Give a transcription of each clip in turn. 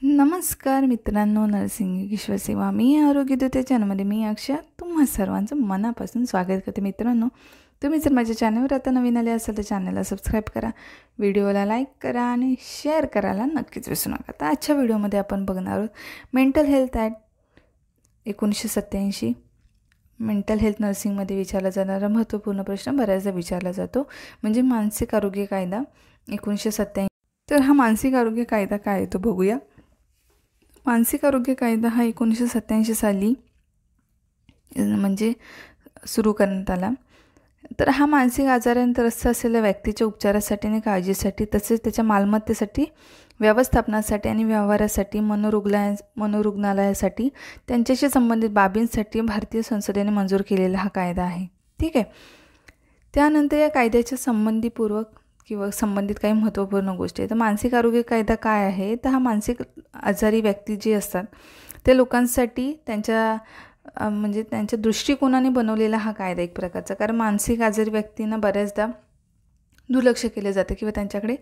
नमस्कार मित्रांनो, नरसिंह ईश्वर सेवा मी आरोग्यदूत या चॅनलमध्ये मी अक्षय तुम्हा सर्वांचं मनापासून स्वागत करते. मित्रांनो, तुम्ही जर माझ्या चॅनलवर आता नवीन आले असाल तर चॅनलला सबस्क्राईब करा, व्हिडिओला लाईक करा आणि शेअर करायला नक्कीच विसरू नका. तर आजच्या व्हिडिओमध्ये आपण बघणार आहोत mental health act 1987. Mental health नर्सिंगमध्ये विचारला जाणारा महत्त्वपूर्ण प्रश्न बऱ्याचदा विचारला जातो, म्हणजे मानसिक आरोग्य कायदा 1987. तर हा मानसिक आरोग्य कायदा काय आहे तो बघूया. मानसिक आरोग्य कायदा हा 1987 साली म्हणजे सुरू करण्यात आला. तर हा मानसिक आजाराने त्रस्त असलेल्या व्यक्तीच्या उपचारासाठी आणि काळजीसाठी तसेच त्याच्या मालमत्तेसाठी, व्यवस्थापनासाठी आणि व्यवहारासाठी, मनोरुग्णालयासाठी, त्यांच्याशी संबंधित बाबींसाठी भारतीय संसदेने मंजूर केलेला हा कायदा आहे. ठीक आहे. त्यानंतर या कायद्याच्या संबंधित काही महत्त्वपूर्ण गोष्टी आहेत. तर मानसिक आरोग्य कायदा काय आहे, तर हा मानसिक आजारी व्यक्ती जे असतात ते लोकांसाठी त्यांच्या दृष्टिकोनाने बनवलेला हा कायदा एक प्रकारचा. कारण मानसिक आजारी व्यक्तींना बऱ्याचदा दुर्लक्ष केलं जातं किंवा त्यांच्याकडे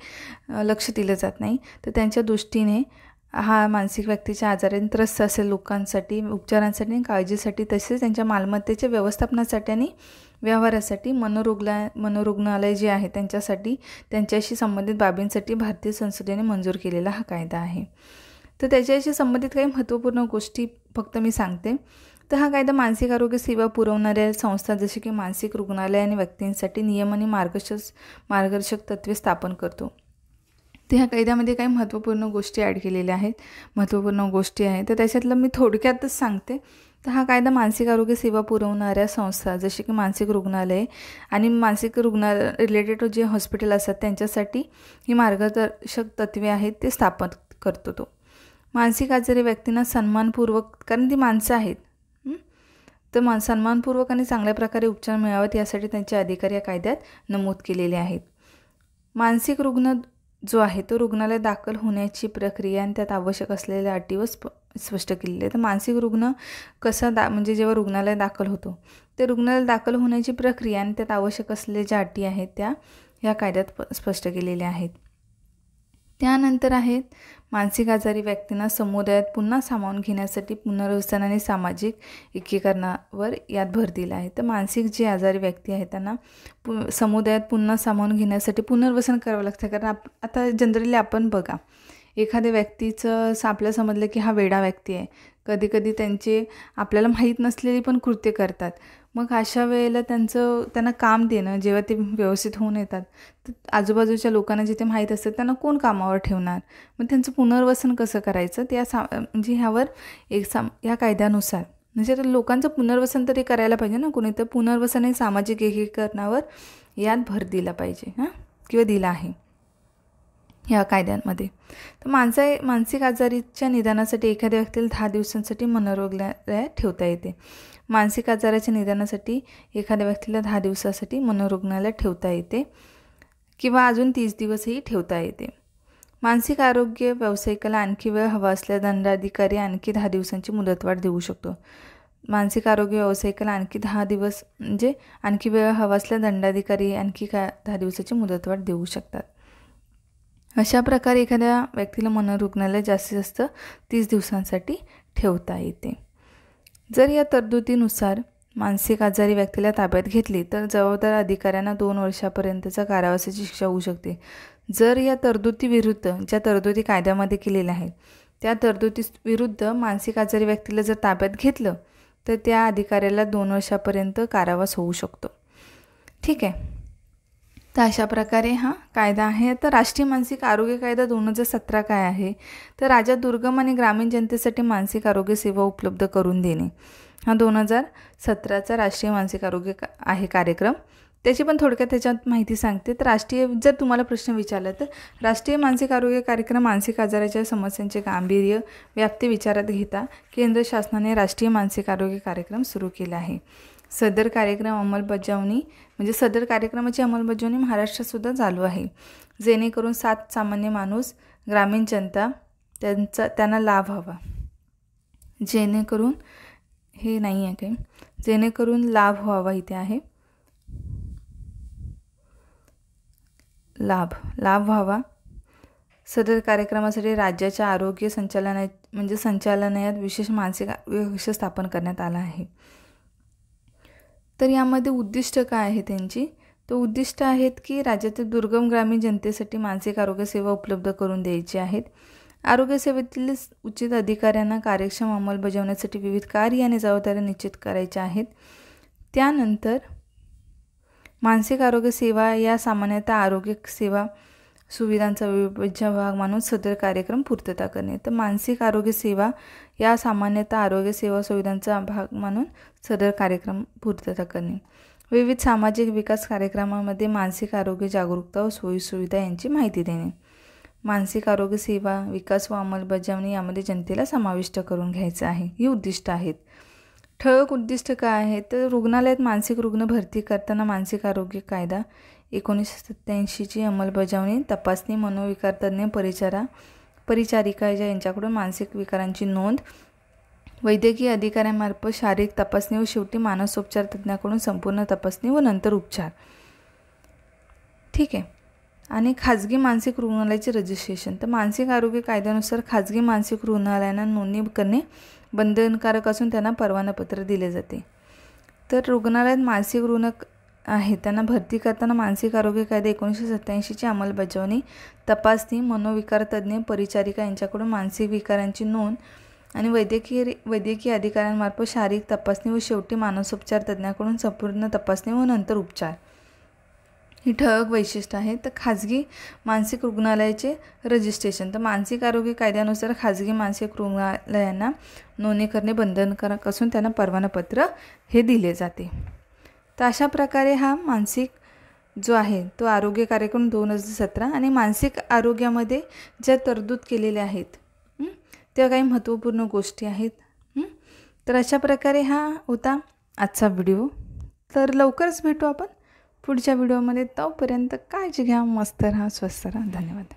लक्ष दिलं जात नाही. तर त्यांच्या दृष्टीने हा मानसिक व्यक्तीच्या आजाराने त्रस्त असेल लोकांसाठी उपचारांसाठी आणि काळजीसाठी तसेच त्यांच्या मालमत्तेच्या व्यवस्थापनासाठी आणि व्यवहारासाठी, मनोरुग्णालय जे आहे त्यांच्यासाठी, त्यांच्याशी संबंधित बाबींसाठी भारतीय संसदेने मंजूर केलेला हा कायदा आहे. तर त्याच्याशी संबंधित काही महत्त्वपूर्ण गोष्टी फक्त मी सांगते. तर हा कायदा मानसिक आरोग्य सेवा पुरवणाऱ्या संस्था जसे की मानसिक रुग्णालय आणि व्यक्तींसाठी नियम आणि मार्गदर्शक तत्त्वे स्थापन करतो. तर ह्या कायद्यामध्ये काही महत्त्वपूर्ण गोष्टी ॲड केलेल्या आहेत, तर त्याच्यातलं मी थोडक्यातच सांगते. तर हा कायदा मानसिक आरोग्य सेवा पुरवणाऱ्या संस्था जसे की मानसिक रुग्णालय आणि मानसिक रिलेटेड जे हॉस्पिटल असतात त्यांच्यासाठी ही मार्गदर्शक तत्त्वे आहेत ते स्थापन करतो. तो मानसिक आजारी व्यक्तींना सन्मानपूर्वक, कारण ती माणसं आहेत, तर सन्मानपूर्वक आणि चांगल्या प्रकारे उपचार मिळावेत यासाठी त्यांचे अधिकार या कायद्यात नमूद केलेले आहेत. मानसिक रुग्ण जो आहे तो रुग्णालयात दाखल होण्याची प्रक्रिया आणि त्यात आवश्यक असलेल्या अटी स्पष्ट केलेली आहे. तर मानसिक रुग्ण जेव्हा रुग्णालयात दाखल होतो ते रुग्णालयात दाखल होण्याची प्रक्रिया आणि त्यात आवश्यक असलेल्या ज्या अटी आहेत त्या या कायद्यात स्पष्ट केलेल्या आहेत. त्यानंतर आहेत मानसिक आजारी व्यक्तींना समुदायात पुन्हा सामावून घेण्यासाठी पुनर्वसन आणि सामाजिक एकीकरणावर यात भर दिला आहे. तर मानसिक जे आजारी व्यक्ती आहेत त्यांना समुदायात पुन्हा सामावून घेण्यासाठी पुनर्वसन करावं लागतं. कारण आता जनरली आपण बघा, एखाद्या व्यक्तीचं आपल्याला समजलं की हा वेडा व्यक्ती आहे, कधी त्यांचे आपल्याला माहीत नसलेली पण कृत्य करतात. मग अशा वेळेला त्यांना काम देणं, जेव्हा ते व्यवस्थित होऊन येतात तर आजूबाजूच्या लोकांना जिथे माहीत असतं त्यांना कोण कामावर ठेवणार, मग त्यांचं पुनर्वसन कसं करायचं ह्यावर ह्या कायद्यानुसार म्हणजे लोकांचं पुनर्वसन तरी करायला पाहिजे ना कोणी, तर पुनर्वसन आणि सामाजिक एकीकरणावर यात भर दिला पाहिजे किंवा दिला आहे ह्या कायद्यांमध्ये. तर मानसिक आजारीच्या निदानासाठी एखाद्या व्यक्तीला 10 दिवसांसाठी मनोरुग्णालयात ठेवता येते. मानसिक आजाराच्या निदानासाठी एखाद्या व्यक्तीला 10 दिवसासाठी मनोरुग्णालयात ठेवता येते किंवा अजून 30 दिवसही ठेवता येते. मानसिक आरोग्य व्यावसायिकाला आणखी वेळ हवा असल्यास दंडाधिकारी आणखी 10 दिवसांची मुदतवाढ देऊ शकतो. मानसिक आरोग्य व्यावसायिकाला आणखी 10 दिवस आणखी वेळ हवा असल्यास दंडाधिकारी आणखी 10 दिवसाची मुदतवाढ देऊ शकतात. अशा प्रकारे एखाद्या व्यक्तीला मनोरुग्णालयात जास्तीत जास्त 30 दिवसांसाठी ठेवता येते. जर या तरतुदीनुसार मानसिक आजारी व्यक्तीला ताब्यात घेतली तर जबाबदार अधिकाऱ्यांना 2 वर्षापर्यंतचा कारावासाची शिक्षा होऊ शकते. जर या तरतुदीविरुद्ध ज्या तरतुदी कायद्यामध्ये केलेल्या आहेत त्या तरतुदीविरुद्ध मानसिक आजारी व्यक्तीला जर ताब्यात घेतलं तर त्या अधिकाऱ्याला 2 वर्षापर्यंत कारावास होऊ शकतो. ठीक आहे. तर अशा प्रकारे हा कायदा आहे. तर राष्ट्रीय मानसिक आरोग्य कायदा 2017 काय आहे, तर राज्यात दुर्गम आणि ग्रामीण जनतेसाठी मानसिक आरोग्य सेवा उपलब्ध करून देणे हा 2017चा राष्ट्रीय मानसिक आरोग्य आहे कार्यक्रम. त्याची पण थोडक्यात त्याच्यात माहिती सांगते. तर जर तुम्हाला प्रश्न विचारला तर राष्ट्रीय मानसिक आरोग्य कार्यक्रम मानसिक आजाराच्या समस्यांचे गांभीर्य व्याप्ती विचारात घेता केंद्र शासनाने राष्ट्रीय मानसिक आरोग्य कार्यक्रम सुरू केला आहे. सदर कार्यक्रमाची अंमलबजावणी महाराष्ट्रातसुद्धा चालू आहे, जेणेकरून सामान्य माणूस, ग्रामीण जनता त्यांना लाभ व्हावा. जेणेकरून लाभ व्हावा. इथे आहे लाभ व्हावा सदर कार्यक्रमासाठी राज्याच्या आरोग्य संचालनालयात विशेष मानसिक आरोग्य कक्ष स्थापन करण्यात आला आहे. तर यामध्ये उद्दिष्ट काय आहे त्यांची, तर उद्दिष्ट आहेत की राज्यातील दुर्गम ग्रामीण जनतेसाठी मानसिक आरोग्य सेवा उपलब्ध करून द्यायची आहेत. आरोग्य सेवेतील उचित अधिकाऱ्यांना कार्यक्षम अंमलबजावण्यासाठी विविध कार्य आणि जबाबदाऱ्या निश्चित करायच्या आहेत. त्यानंतर मानसिक आरोग्य सेवा या सामान्यतः आरोग्य सेवा सुविधांचा अविभाज्य भाग मानून सदर कार्यक्रम पूर्तता करणे. तर मानसिक आरोग्य सेवा या सामान्यतः आरोग्य सेवा सुविधांचा भाग मानून सदर कार्यक्रम पूर्तता करणे. विविध सामाजिक विकास कार्यक्रमामध्ये मानसिक आरोग्य जागरूकता व सोयीसुविधा यांची माहिती देणे. मानसिक आरोग्य सेवा विकास व अंमलबजावणी यामध्ये जनतेला समाविष्ट करून घ्यायचं आहे. ही उद्दिष्ट आहेत. ठळक उद्दिष्ट काय आहे, तर रुग्णालयात मानसिक रुग्ण भरती करताना मानसिक आरोग्य कायदा 1987ची अंमलबजावणी, तपासणी, मनोविकार तज्ज्ञ, परिचारिका यांच्याकडून मानसिक विकारांची नोंद, वैद्यकीय अधिकाऱ्यांमार्फत शारीरिक तपासणी व शेवटी मानसोपचार तज्ज्ञाकडून संपूर्ण तपासणी व नंतर उपचार. ठीक आहे. आणि खाजगी मानसिक रुग्णालयाचे रजिस्ट्रेशन. तर मानसिक आरोग्य कायद्यानुसार खाजगी मानसिक रुग्णालयांना नोंदणी करणे बंधनकारक असून त्यांना परवानापत्र दिले जाते. तर रुग्णालयात मानसिक रुग्ण आहेत त्यांना भरती करताना मानसिक आरोग्य कायदा 1987ची अंमलबजावणी, तपासणी, मनोविकार तज्ज्ञ, परिचारिका यांच्याकडून मानसिक विकारांची नोंद आणि वैद्यकीय अधिकाऱ्यांमार्फत शारीरिक तपासणी व शेवटी मानसोपचार तज्ज्ञाकडून संपूर्ण तपासणी व नंतर उपचार. ही ठळक वैशिष्ट्य आहे. तर खाजगी मानसिक रुग्णालयाचे रजिस्ट्रेशन. तर मानसिक आरोग्य कायद्यानुसार खाजगी मानसिक रुग्णालयांना नोंदणी करणे बंधनकारक असून त्यांना परवानापत्र हे दिले जाते. तर अशा प्रकारे हा मानसिक जो आहे तो आरोग्य कार्यक्रम 2017 आणि मानसिक आरोग्यामध्ये ज्या तरतूद केलेल्या आहेत त्या काही महत्त्वपूर्ण गोष्टी आहेत. तर अशा प्रकारे हा होता आजचा व्हिडिओ. तर लवकरच भेटू आपण पुढच्या व्हिडिओमध्ये. तोपर्यंत काळजी घ्या, मस्त राहा, स्वस्थ राहा. धन्यवाद.